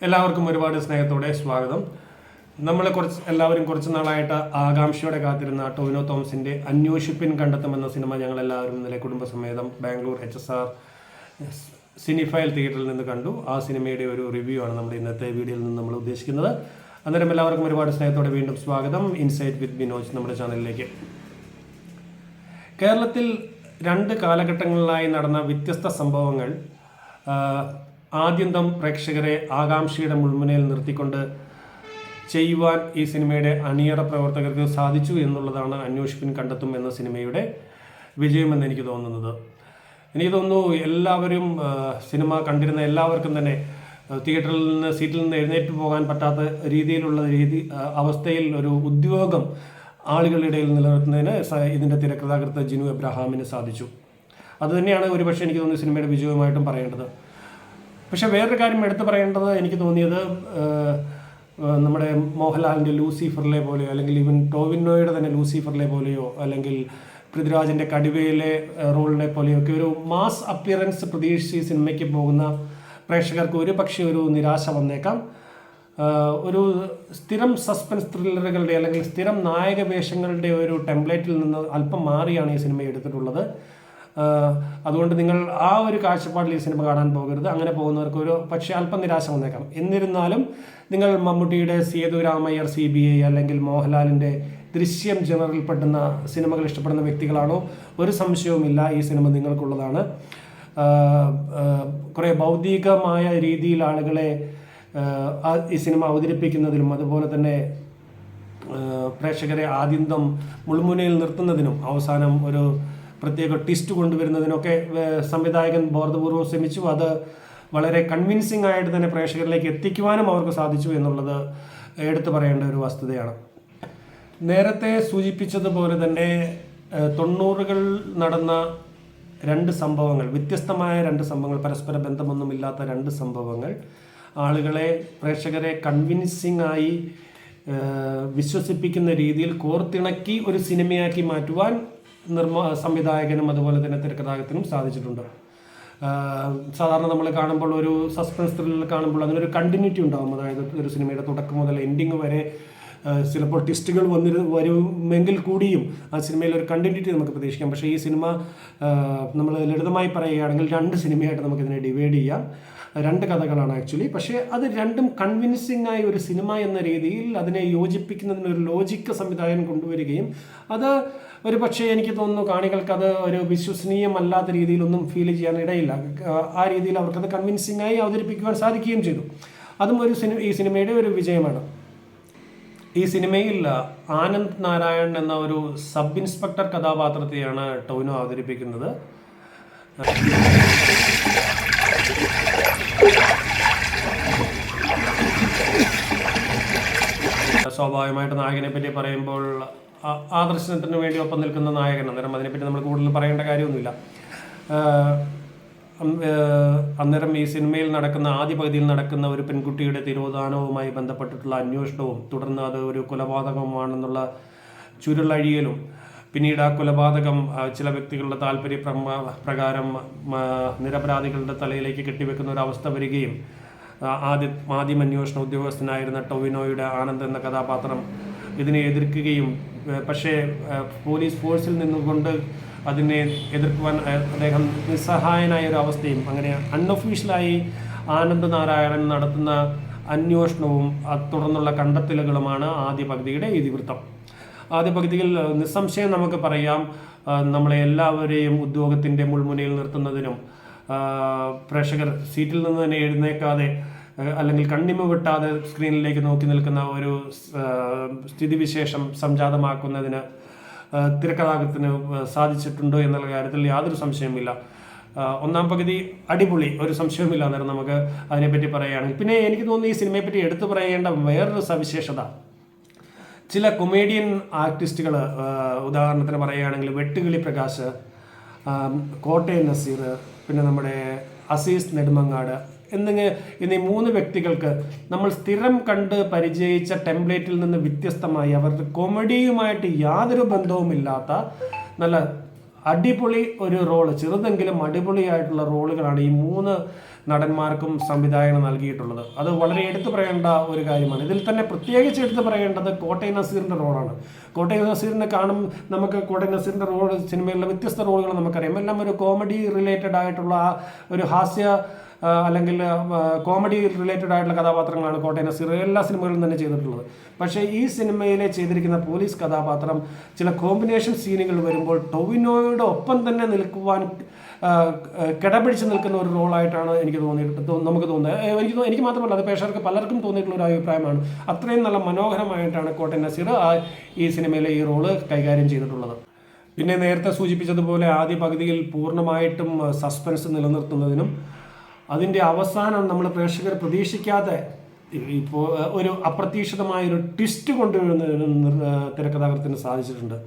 എല്ലാവർക്കും ഒരുപാട് സ്നേഹത്തോടെ സ്വാഗതം. എല്ലാവരും കുറച്ച് നാളായിട്ട് ആകാംക്ഷയോടെ കാത്തിരുന്ന ടൊവിനോ തോമസിന്റെ അന്വേഷിപ്പിൻ കണ്ടെത്തും എന്ന സിനിമ ഞങ്ങൾ എല്ലാവരും ഇന്നലെ കുടുംബസമേതം ബാംഗ്ലൂർ HSR സിനിഫയൽ തിയേറ്ററിൽ നിന്ന് കണ്ടു. ആ സിനിമയുടെ ഒരു റിവ്യൂ ആണ് നമ്മുടെ ഇന്നത്തെ വീഡിയോയിൽ നിന്ന് നമ്മൾ ഉദ്ദേശിക്കുന്നത്. അന്നേരം എല്ലാവർക്കും ഒരുപാട് സ്നേഹത്തോടെ വീണ്ടും സ്വാഗതം ഇൻസൈറ്റ് വിത്ത് ബിനോജ് നമ്മുടെ ചാനലിലേക്ക്. കേരളത്തിൽ 2 കാലഘട്ടങ്ങളിലായി നടന്ന വ്യത്യസ്ത സംഭവങ്ങൾ ആദ്യന്തം പ്രേക്ഷകരെ ആകാംക്ഷയുടെ മുൾമുനയിൽ നിർത്തിക്കൊണ്ട് ചെയ്യുവാൻ ഈ സിനിമയുടെ അണിയറ പ്രവർത്തകർക്ക് സാധിച്ചു എന്നുള്ളതാണ് അന്വേഷിപ്പിൻ കണ്ടെത്തും എന്ന സിനിമയുടെ വിജയമെന്ന് എനിക്ക് തോന്നുന്നത്. എനിക്ക് തോന്നുന്നു എല്ലാവരും സിനിമ കണ്ടിരുന്ന എല്ലാവർക്കും തന്നെ തിയേറ്ററിൽ നിന്ന് സീറ്റിൽ നിന്ന് എഴുന്നേറ്റ് പോകാൻ പറ്റാത്ത രീതിയിലുള്ള അവസ്ഥയിൽ ഒരു ഉദ്യോഗം ആളുകളുടെ ഇടയിൽ നിലനിർത്തുന്നതിന് ഇതിൻ്റെ തിരക്കഥാകൃത്ത് ജിനു എബ്രഹാമിന് സാധിച്ചു. അതുതന്നെയാണ് ഒരുപക്ഷെ എനിക്ക് തോന്നുന്നു സിനിമയുടെ വിജയമായിട്ടും പറയേണ്ടത്. പക്ഷെ വേറൊരു കാര്യം എടുത്തു പറയേണ്ടത് എനിക്ക് തോന്നിയത് നമ്മുടെ മോഹൻലാലിൻ്റെ ലൂസിഫറിലെ പോലെയോ അല്ലെങ്കിൽ ഈവൻ ടോവിനോയുടെ തന്നെ ലൂസിഫറിലെ പോലെയോ അല്ലെങ്കിൽ പൃഥ്വിരാജിൻ്റെ കടുവയിലെ റോളിനെ പോലെയോ ഒക്കെ ഒരു മാസ് അപ്പിയറൻസ് പ്രതീക്ഷിച്ച് സിനിമയ്ക്ക് പോകുന്ന പ്രേക്ഷകർക്ക് ഒരു പക്ഷേ ഒരു നിരാശ വന്നേക്കാം. ഒരു സ്ഥിരം സസ്പെൻസ് ത്രില്ലറുകളുടെ അല്ലെങ്കിൽ സ്ഥിരം നായക വേഷങ്ങളുടെ ഒരു ടെംപ്ലേറ്റിൽ നിന്ന് അല്പം മാറിയാണ് ഈ സിനിമ എടുത്തിട്ടുള്ളത്. അതുകൊണ്ട് നിങ്ങൾ ആ ഒരു കാഴ്ചപ്പാടിൽ ഈ സിനിമ കാണാൻ പോകരുത്. അങ്ങനെ പോകുന്നവർക്ക് ഒരു പക്ഷേ അല്പം നിരാശ വന്നേക്കാം. എന്നിരുന്നാലും നിങ്ങൾ മമ്മൂട്ടിയുടെ സേതുരാമയ്യർ CBI അല്ലെങ്കിൽ മോഹൻലാലിൻ്റെ ദൃശ്യം ജനറിൽപ്പെടുന്ന സിനിമകൾ ഇഷ്ടപ്പെടുന്ന വ്യക്തികളാണോ? ഒരു സംശയവുമില്ല, ഈ സിനിമ നിങ്ങൾക്കുള്ളതാണ്. കുറേ ഭൗതികമായ രീതിയിൽ ആളുകളെ ഈ സിനിമ അവതരിപ്പിക്കുന്നതിനും അതുപോലെ തന്നെ പ്രേക്ഷകരെ ആദ്യന്തം മുൾമുനയിൽ നിർത്തുന്നതിനും അവസാനം ഒരു പ്രത്യേക ട്വിസ്റ്റ് കൊണ്ടുവരുന്നതിനൊക്കെ സംവിധായകൻ ബോധപൂർവ്വം ശ്രമിച്ചു. അത് വളരെ കൺവിൻസിംഗ് ആയിട്ട് തന്നെ പ്രേക്ഷകരിലേക്ക് എത്തിക്കുവാനും അവർക്ക് സാധിച്ചു എന്നുള്ളത് എടുത്തു പറയേണ്ട ഒരു വസ്തുതയാണ്. നേരത്തെ സൂചിപ്പിച്ചതുപോലെ തന്നെ 90കൾ നടന്ന 2 സംഭവങ്ങൾ, വ്യത്യസ്തമായ 2 സംഭവങ്ങൾ, പരസ്പര ബന്ധമൊന്നുമില്ലാത്ത 2 സംഭവങ്ങൾ ആളുകളെ പ്രേക്ഷകരെ കൺവിൻസിംഗ് ആയി വിശ്വസിപ്പിക്കുന്ന രീതിയിൽ കോർത്തിണക്കി ഒരു സിനിമയാക്കി മാറ്റുവാൻ സംവിധായകനും അതുപോലെ തന്നെ തിരക്കഥാകൃത്തിനും സാധിച്ചിട്ടുണ്ട്. സാധാരണ നമ്മൾ കാണുമ്പോൾ ഒരു സസ്പെൻസ് ത്രില്ലർ കാണുമ്പോൾ അതിനൊരു കണ്ടിന്യൂറ്റി ഉണ്ടാകും. അതായത് ഒരു സിനിമയുടെ തുടക്കം മുതൽ എൻഡിങ് വരെ ചിലപ്പോൾ ട്വിസ്റ്റുകൾ വരുമെങ്കിൽ കൂടിയും ആ സിനിമയിൽ ഒരു കണ്ടിന്യൂറ്റി നമുക്ക് പ്രതീക്ഷിക്കാം. പക്ഷേ ഈ സിനിമ നമ്മൾ ലളിതമായി പറയുകയാണെങ്കിൽ 2 സിനിമയായിട്ട് നമുക്കിതിനെ ഡിവൈഡ് ചെയ്യാം. 2 കഥകളാണ് ആക്ച്വലി. പക്ഷേ അത് രണ്ടും കൺവിൻസിംഗ് ആയി ഒരു സിനിമ എന്ന രീതിയിൽ അതിനെ യോജിപ്പിക്കുന്നതിനൊരു ലോജിക്ക് സംവിധായകൻ കൊണ്ടുവരികയും അത് ഒരു പക്ഷേ എനിക്ക് തോന്നുന്നു കാണികൾക്ക് അത് ഒരു വിശ്വസനീയമല്ലാത്ത രീതിയിലൊന്നും ഫീൽ ചെയ്യാൻ ഇടയില്ല. ആ രീതിയിൽ അവർക്കത് കൺവിൻസിംഗ് ആയി അവതരിപ്പിക്കുവാൻ സാധിക്കുകയും ചെയ്തു. അതും ഈ സിനിമയുടെ ഒരു വിജയമാണ്. ഈ സിനിമയിൽ ആനന്ദ് നാരായൺ എന്ന ഒരു സബ് ഇൻസ്പെക്ടർ കഥാപാത്രത്തെയാണ് ടൊവിനോ അവതരിപ്പിക്കുന്നത്. സ്വാഭാവികമായിട്ട് നായകനെ പറ്റി പറയുമ്പോൾ ആദർശനത്തിന് വേണ്ടി ഒപ്പം നിൽക്കുന്ന നായകൻ, അന്നേരം അതിനെപ്പറ്റി നമ്മൾ കൂടുതൽ പറയേണ്ട കാര്യമൊന്നുമില്ല. അന്നേരം ഈ സിനിമയിൽ നടക്കുന്ന ആദ്യ പകുതിയിൽ നടക്കുന്ന ഒരു പെൺകുട്ടിയുടെ തിരോധാനവുമായി ബന്ധപ്പെട്ടിട്ടുള്ള അന്വേഷണവും തുടർന്ന് അത് ഒരു കൊലപാതകമാണെന്നുള്ള ചുരുളഴിയലും പിന്നീട് ആ കൊലപാതകം ചില വ്യക്തികളുടെ താല്പര്യ പ്രകാരം നിരപരാധികളുടെ തലയിലേക്ക് കെട്ടിവെക്കുന്ന ഒരു അവസ്ഥ വരികയും ആദ്യം അന്വേഷണ ഉദ്യോഗസ്ഥനായിരുന്ന ടൊവിനോയുടെ ആനന്ദ് എന്ന കഥാപാത്രം ഇതിനെ എതിർക്കുകയും പക്ഷേ പോലീസ് ഫോഴ്സിൽ നിന്നുകൊണ്ട് അതിനെ എതിർക്കുവാൻ അദ്ദേഹം നിസ്സഹായനായ ഒരു അവസ്ഥയും, അങ്ങനെ അൺഒഫീഷ്യലായി ആനന്ദ് നാരായണൻ നടത്തുന്ന അന്വേഷണവും തുടർന്നുള്ള കണ്ടെത്തലുകളുമാണ് ആദ്യ പകുതിയുടെ ഇതിവൃത്തം. ആദ്യ പകുതിയിൽ നിസ്സംശയം നമുക്ക് പറയാം നമ്മളെ എല്ലാവരെയും ഉദ്യോഗത്തിൻ്റെ മുൾമുനയിൽ നിർത്തുന്നതിനും പ്രേക്ഷകർ സീറ്റിൽ നിന്ന് തന്നെ എഴുന്നേക്കാതെ അല്ലെങ്കിൽ കണ്ണിമ വെട്ടാതെ സ്ക്രീനിലേക്ക് നോക്കി നിൽക്കുന്ന ഒരു സ്ഥിതിവിശേഷം സംജാതമാക്കുന്നതിന് തിരക്കഥാകൃത്തിന് സാധിച്ചിട്ടുണ്ട് എന്നുള്ള കാര്യത്തിൽ യാതൊരു സംശയമില്ല. ഒന്നാം പകുതി അടിപൊളി, ഒരു സംശയവുമില്ല. അന്നേരം നമുക്ക് അതിനെപ്പറ്റി പറയുകയാണെങ്കിൽ പിന്നെ എനിക്ക് തോന്നുന്നു ഈ സിനിമയെപ്പറ്റി എടുത്തു പറയേണ്ട വേറൊരു സവിശേഷത, ചില കൊമേഡിയൻ ആർട്ടിസ്റ്റുകൾ, ഉദാഹരണത്തിന് പറയുകയാണെങ്കിൽ വെട്ടുകിളി പ്രകാശ്, കോട്ടയം നസീർ, പിന്നെ നമ്മുടെ അസീസ് നെടുമങ്ങാട് എന്നീ 3 വ്യക്തികൾക്ക് നമ്മൾ സ്ഥിരം കണ്ട് പരിചയിച്ച ടെംപ്ലേറ്റിൽ നിന്ന് വ്യത്യസ്തമായി അവരുടെ കോമഡിയുമായിട്ട് യാതൊരു ബന്ധവുമില്ലാത്ത നല്ല അടിപൊളി ഒരു റോള്, ചെറുതെങ്കിലും അടിപൊളിയായിട്ടുള്ള റോളുകളാണ് ഈ 3 നടന്മാർക്കും സംവിധായകൻ നൽകിയിട്ടുള്ളത്. അത് വളരെ എടുത്തു പറയേണ്ട ഒരു കാര്യമാണ്. ഇതിൽ തന്നെ പ്രത്യേകിച്ച് എടുത്തു പറയേണ്ടത് കോട്ടയം നസീറിൻ്റെ റോളാണ്. കോട്ടയം നസീറിനെ നമുക്ക് കോട്ടയം നസീറിൻ്റെ റോൾ സിനിമയിലുള്ള വ്യത്യസ്ത റോളുകൾ നമുക്കറിയാം. എല്ലാം ഒരു കോമഡി റിലേറ്റഡ് ആയിട്ടുള്ള ഒരു ഹാസ്യ അല്ലെങ്കിൽ കോമഡി റിലേറ്റഡ് ആയിട്ടുള്ള കഥാപാത്രങ്ങളാണ് കോട്ടയം നസീർ എല്ലാ സിനിമകളിലും തന്നെ ചെയ്തിട്ടുള്ളത്. പക്ഷേ ഈ സിനിമയിലെ ചെയ്തിരിക്കുന്ന പോലീസ് കഥാപാത്രം ചില കോമ്പിനേഷൻ സീനുകൾ വരുമ്പോൾ ടൊവിനോയുടെ ഒപ്പം തന്നെ നിൽക്കുവാൻ കിടപിടിച്ച് നിൽക്കുന്ന ഒരു റോളായിട്ടാണ് നമുക്ക് തോന്നുന്നത്. എനിക്ക് മാത്രമല്ല, അത് പ്രേക്ഷകർക്ക് പലർക്കും തോന്നിയിട്ടുള്ള ഒരു അഭിപ്രായമാണ്. അത്രയും നല്ല മനോഹരമായിട്ടാണ് കോട്ടയം നസീർ ഈ സിനിമയിലെ ഈ റോള് കൈകാര്യം ചെയ്തിട്ടുള്ളത്. പിന്നെ നേരത്തെ സൂചിപ്പിച്ചതുപോലെ ആദ്യ പകുതിയിൽ പൂർണ്ണമായിട്ടും സസ്പെൻസ് നിലനിർത്തുന്നതിനും അതിൻ്റെ അവസാനം നമ്മൾ പ്രേക്ഷകർ പ്രതീക്ഷിക്കാതെ ഇപ്പോൾ ഒരു അപ്രതീക്ഷിതമായൊരു ട്വിസ്റ്റ് കൊണ്ടുവരുന്നതിനും തിരക്കഥാകൃത്തിന് സാധിച്ചിട്ടുണ്ട്.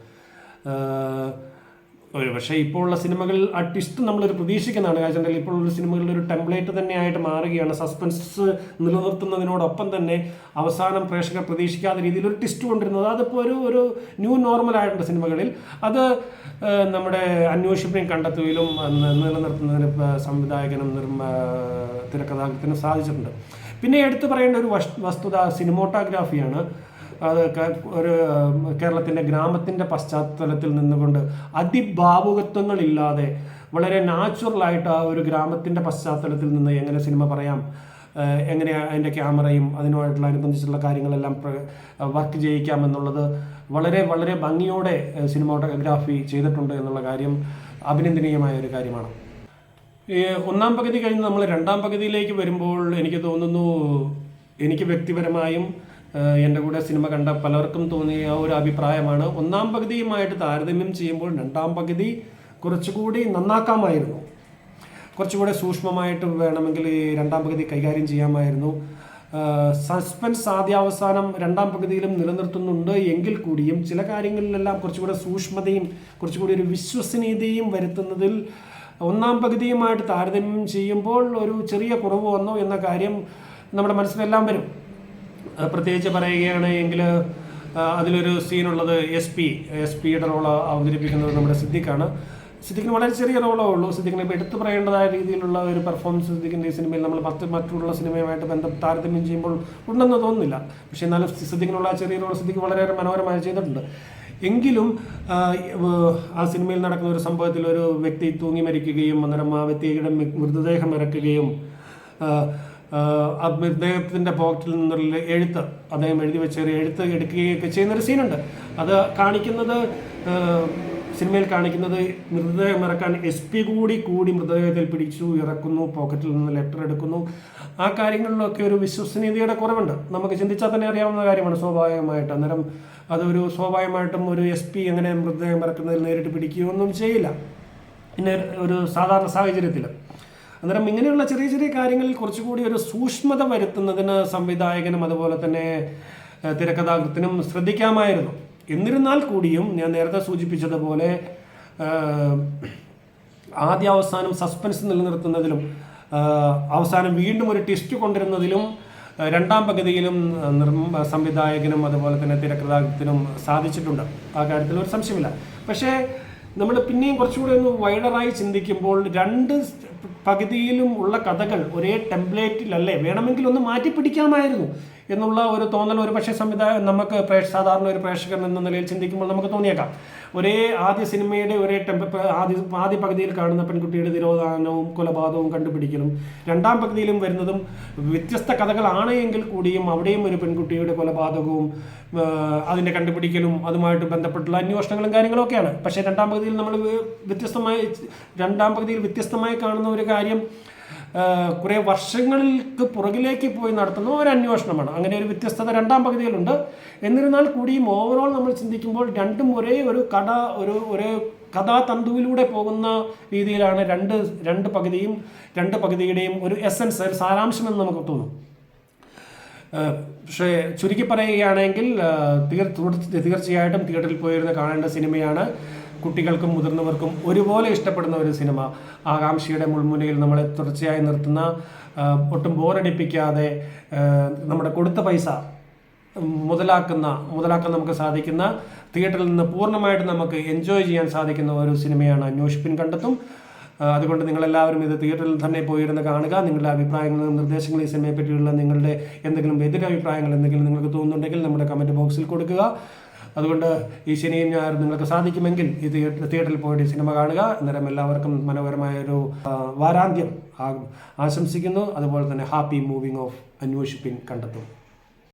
പക്ഷേ ഇപ്പോൾ ഉള്ള സിനിമകളിൽ ആ ട്വിസ്റ്റ് നമ്മളൊരു പ്രതീക്ഷിക്കുന്നതാണ്. കാരണം ഇപ്പോൾ ഉള്ള സിനിമകളിൽ ഒരു ടെംപ്ലേറ്റ് തന്നെയായിട്ട് മാറുകയാണ്. സസ്പെൻസ് നിലനിർത്തുന്നതിനോടൊപ്പം തന്നെ അവസാനം പ്രേക്ഷകർ പ്രതീക്ഷിക്കാത്ത രീതിയിൽ ഒരു ട്വിസ്റ്റ് കൊണ്ടിരുന്നത് അതിപ്പോൾ ഒരു ന്യൂ നോർമൽ ആയിട്ടുണ്ട് സിനിമകളിൽ. അത് നമ്മുടെ അന്വേഷിപ്പിനെയും കണ്ടെത്തുകയിലും നിലനിർത്തുന്നതിന് സംവിധായകനും തിരക്കഥാകൃത്തിനും സാധിച്ചിട്ടുണ്ട്. പിന്നെ എടുത്തു പറയേണ്ട ഒരു വസ്തുത സിനിമോട്ടോഗ്രാഫിയാണ്. അത് ഒരു കേരളത്തിൻ്റെ ഗ്രാമത്തിൻ്റെ പശ്ചാത്തലത്തിൽ നിന്നുകൊണ്ട് അതിഭാവുകത്വങ്ങളില്ലാതെ വളരെ നാച്ചുറലായിട്ട് ആ ഒരു ഗ്രാമത്തിൻ്റെ പശ്ചാത്തലത്തിൽ നിന്ന് എങ്ങനെ സിനിമ പറയാം, എങ്ങനെ അതിൻ്റെ ക്യാമറയും അതിനുമായിട്ടുള്ള അനുബന്ധിച്ചുള്ള കാര്യങ്ങളെല്ലാം വർക്ക് ചെയ്യിക്കാമെന്നുള്ളത് വളരെ വളരെ ഭംഗിയോടെ സിനിമാറ്റോഗ്രാഫി ചെയ്തിട്ടുണ്ട് എന്നുള്ള കാര്യം അഭിനന്ദനീയമായ ഒരു കാര്യമാണ്. ഒന്നാം പകുതി കഴിഞ്ഞ് നമ്മൾ രണ്ടാം പകുതിയിലേക്ക് വരുമ്പോൾ എനിക്ക് തോന്നുന്നു, എനിക്ക് വ്യക്തിപരമായും എൻ്റെ കൂടെ സിനിമ കണ്ട പലർക്കും തോന്നിയ ഒരു അഭിപ്രായമാണ്, ഒന്നാം പകുതിയുമായിട്ട് താരതമ്യം ചെയ്യുമ്പോൾ രണ്ടാം പകുതി കുറച്ചുകൂടി നന്നാക്കാമായിരുന്നു, കുറച്ചുകൂടെ സൂക്ഷ്മമായിട്ട് വേണമെങ്കിൽ ഈ രണ്ടാം പകുതി കൈകാര്യം ചെയ്യാമായിരുന്നു. സസ്പെൻസ് ആദ്യാവസാനം രണ്ടാം പകുതിയിലും നിലനിർത്തുന്നുണ്ട് എങ്കിൽ കൂടിയും ചില കാര്യങ്ങളിലെല്ലാം കുറച്ചുകൂടെ സൂക്ഷ്മതയും കുറച്ചുകൂടി ഒരു വിശ്വസനീയതയും വരുത്തുന്നതിൽ ഒന്നാം പകുതിയുമായിട്ട് താരതമ്യം ചെയ്യുമ്പോൾ ഒരു ചെറിയ കുറവ് വന്നു എന്ന കാര്യം നമ്മുടെ മനസ്സിലെല്ലാം വരും. പ്രത്യേകിച്ച് പറയുകയാണെങ്കിൽ അതിലൊരു സീനുള്ളത് എസ് പിയുടെ റോൾ അവതരിപ്പിക്കുന്നത് നമ്മുടെ സിദ്ദിഖാണ്. സിദ്ദിഖിന് വളരെ ചെറിയ റോളേ ഉള്ളൂ. സിദ്ദിഖിനെ ഇപ്പോൾ എടുത്തു പറയേണ്ടതായ രീതിയിലുള്ള ഒരു പെർഫോമൻസ് സിദ്ദിഖിൻ്റെ ഈ സിനിമയിൽ നമ്മൾ മറ്റുള്ള സിനിമയുമായിട്ട് താരതമ്യം ചെയ്യുമ്പോൾ ഉണ്ടെന്ന് തോന്നുന്നില്ല. പക്ഷേ എന്നാലും സിദ്ദിഖിനുള്ള ചെറിയ റോൾ സിദ്ദിഖ് വളരെയേറെ മനോഹരമായി ചെയ്തിട്ടുണ്ട്. എങ്കിലും ആ സിനിമയിൽ നടക്കുന്ന ഒരു സംഭവത്തിൽ ഒരു വ്യക്തി തൂങ്ങി മരിക്കുകയും അന്നേരം ആ വ്യക്തിയുടെ മൃതദേഹം ഇറക്കുകയും ആ മൃതദേഹത്തിൻ്റെ പോക്കറ്റിൽ നിന്നുള്ള എഴുത്ത് അദ്ദേഹം എഴുതി വെച്ച എഴുത്ത് എടുക്കുകയൊക്കെ ചെയ്യുന്നൊരു സീനുണ്ട്. അത് കാണിക്കുന്നത് സിനിമയിൽ കാണിക്കുന്നത് മൃതദേഹം ഇറക്കാൻ SP കൂടി മൃതദേഹത്തിൽ പിടിച്ചു ഇറക്കുന്നു, പോക്കറ്റിൽ നിന്ന് ലെറ്റർ എടുക്കുന്നു. ആ കാര്യങ്ങളിലൊക്കെ ഒരു വിശ്വസനീയതയുടെ കുറവുണ്ട്. നമുക്ക് ചിന്തിച്ചാൽ തന്നെ അറിയാവുന്ന കാര്യമാണ് സ്വാഭാവികമായിട്ട്. അന്നേരം അതൊരു സ്വാഭാവികമായിട്ടും ഒരു SP അങ്ങനെ മൃതദേഹം ഇറക്കുന്നതിൽ നേരിട്ട് പിടിക്കുകയൊന്നും ചെയ്യില്ല പിന്നെ ഒരു സാധാരണ സാഹചര്യത്തിൽ. അന്നേരം ഇങ്ങനെയുള്ള ചെറിയ ചെറിയ കാര്യങ്ങളിൽ കുറച്ചുകൂടി ഒരു സൂക്ഷ്മത വരുത്തുന്നതിന് സംവിധായകനും അതുപോലെ തന്നെ തിരക്കഥാകൃത്തിനും ശ്രദ്ധിക്കാമായിരുന്നു. എന്നിരുന്നാൽ കൂടിയും ഞാൻ നേരത്തെ സൂചിപ്പിച്ചതുപോലെ അവസാനം സസ്പെൻസ് നിലനിർത്തുന്നതിലും അവസാനം വീണ്ടും ഒരു ട്വിസ്റ്റ് കൊണ്ടുവരുന്നതിലും രണ്ടാം പകുതിയിലും സംവിധായകനും അതുപോലെ തന്നെ തിരക്കഥാകൃത്തിനും സാധിച്ചിട്ടുണ്ട്. ആ കാര്യത്തിൽ ഒരു സംശയമില്ല. പക്ഷേ നമ്മൾ പിന്നെയും കുറച്ചുകൂടി ഒന്ന് വൈഡറായി ചിന്തിക്കുമ്പോൾ രണ്ട് പകുതിയിലും ഉള്ള കഥകൾ ഒരേ ടെംപ്ലേറ്റിലല്ലേ, വേണമെങ്കിൽ ഒന്ന് മാറ്റിപ്പിടിക്കാമായിരുന്നു എന്നുള്ള ഒരു തോന്നൽ ഒരു പക്ഷേ നമുക്ക് സാധാരണ ഒരു പ്രേക്ഷകൻ എന്ന നിലയിൽ ചിന്തിക്കുമ്പോൾ നമുക്ക് തോന്നിയേക്കാം. ഒരേ ആദ്യ സിനിമയുടെ ഒരേ ആദ്യ പകുതിയിൽ കാണുന്ന പെൺകുട്ടിയുടെ തിരോധാനവും കൊലപാതകവും കണ്ടുപിടിക്കലും രണ്ടാം പകുതിയിലും വരുന്നതും വ്യത്യസ്ത കഥകളാണ് എങ്കിൽ കൂടിയും അവിടെയും ഒരു പെൺകുട്ടിയുടെ കൊലപാതകവും അതിൻ്റെ കണ്ടുപിടിക്കലും അതുമായിട്ട് ബന്ധപ്പെട്ടുള്ള അന്വേഷണങ്ങളും കാര്യങ്ങളൊക്കെയാണ്. പക്ഷേ രണ്ടാം പകുതിയിൽ നമ്മൾ വ്യത്യസ്തമായി കാണുന്ന ഒരു കാര്യം കുറേ വർഷങ്ങൾക്ക് പുറകിലേക്ക് പോയി നടത്തുന്ന ഒരു അന്വേഷണമാണ്. അങ്ങനെ ഒരു വ്യത്യസ്തത രണ്ടാം പകുതിയിലുണ്ട്. എന്നിരുന്നാൽ കൂടിയും ഓവറോൾ നമ്മൾ ചിന്തിക്കുമ്പോൾ രണ്ടും ഒരേ ഒരു ഒരേ കഥാതന്തുവിലൂടെ പോകുന്ന രീതിയിലാണ് രണ്ട് പകുതിയുടെയും ഒരു എസൻസ്, ഒരു സാരാംശമെന്ന് നമുക്ക് തോന്നും. പക്ഷേ ചുരുക്കി പറയുകയാണെങ്കിൽ തീർച്ചയായിട്ടും തിയേറ്ററിൽ പോയിരുന്ന് കാണേണ്ട സിനിമയാണ്. കുട്ടികൾക്കും മുതിർന്നവർക്കും ഒരുപോലെ ഇഷ്ടപ്പെടുന്ന ഒരു സിനിമ. ആകാംക്ഷയുടെ മുൾമുനയിൽ നമ്മളെ തുടർച്ചയായി നിർത്തുന്ന, ഒട്ടും ബോറടിപ്പിക്കാതെ നമ്മുടെ കൊടുത്ത പൈസ മുതലാക്കാൻ നമുക്ക് സാധിക്കുന്ന, തിയേറ്ററിൽ നിന്ന് പൂർണ്ണമായിട്ട് നമുക്ക് എൻജോയ് ചെയ്യാൻ സാധിക്കുന്ന ഒരു സിനിമയാണ് അന്വേഷിപ്പിൻ കണ്ടെത്തും. അതുകൊണ്ട് നിങ്ങളെല്ലാവരും ഇത് തിയേറ്ററിൽ തന്നെ പോയിരുന്ന് കാണുക. നിങ്ങളുടെ അഭിപ്രായങ്ങളും നിർദ്ദേശങ്ങളും ഈ സിനിമയെ പറ്റിയുള്ള നിങ്ങളുടെ എന്തെങ്കിലും എതിരഭിപ്രായങ്ങൾ എന്തെങ്കിലും നിങ്ങൾക്ക് തോന്നുന്നുണ്ടെങ്കിൽ നമ്മുടെ കമൻറ്റ് ബോക്സിൽ കൊടുക്കുക. അതുകൊണ്ട് ഈ ശനിയും ഞായറും നിങ്ങൾക്ക് സാധിക്കുമെങ്കിൽ ഈ തിയേറ്ററിൽ പോയിട്ട് സിനിമ കാണുക. അന്നേരം എല്ലാവർക്കും മനോഹരമായൊരു വാരാന്ത്യം ആശംസിക്കുന്നു. അതുപോലെ തന്നെ ഹാപ്പി മൂവിങ് ഓഫ് അന്വേഷിപ്പിൻ കണ്ടെത്തും.